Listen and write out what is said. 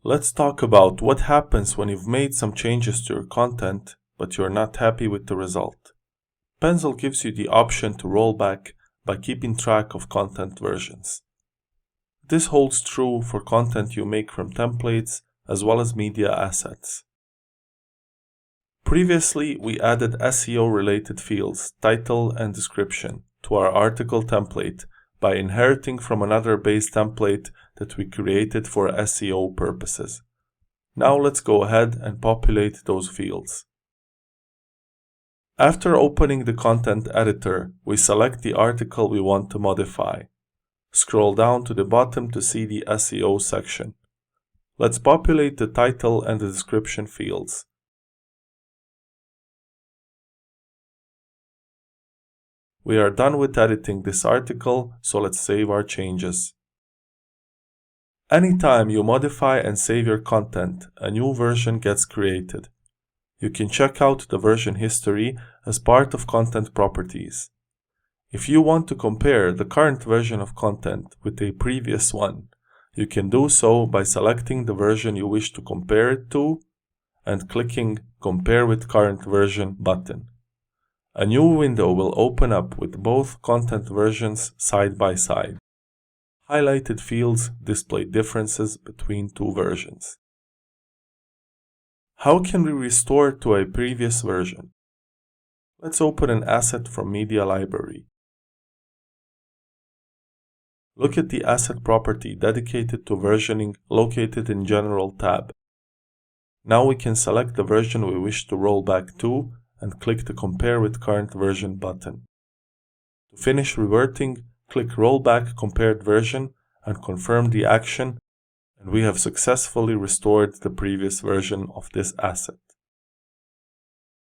Let's talk about what happens when you've made some changes to your content, but you're not happy with the result. Penzle gives you the option to roll back by keeping track of content versions. This holds true for content you make from templates as well as media assets. Previously, we added SEO-related fields, title and description, to our article template by inheriting from another base template that we created for SEO purposes. Now let's go ahead and populate those fields. After opening the content editor, we select the article we want to modify. Scroll down to the bottom to see the SEO section. Let's populate the title and the description fields. We are done with editing this article, so let's save our changes. Anytime you modify and save your content, a new version gets created. You can check out the version history as part of content properties. If you want to compare the current version of content with a previous one, you can do so by selecting the version you wish to compare it to and clicking Compare with Current Version button. A new window will open up with both content versions side by side. Highlighted fields display differences between two versions. How can we restore to a previous version? Let's open an asset from Media Library. Look at the asset property dedicated to versioning located in General tab. Now we can select the version we wish to roll back to and click the Compare with Current Version button. To finish reverting, click Rollback Compared Version and confirm the action, and we have successfully restored the previous version of this asset.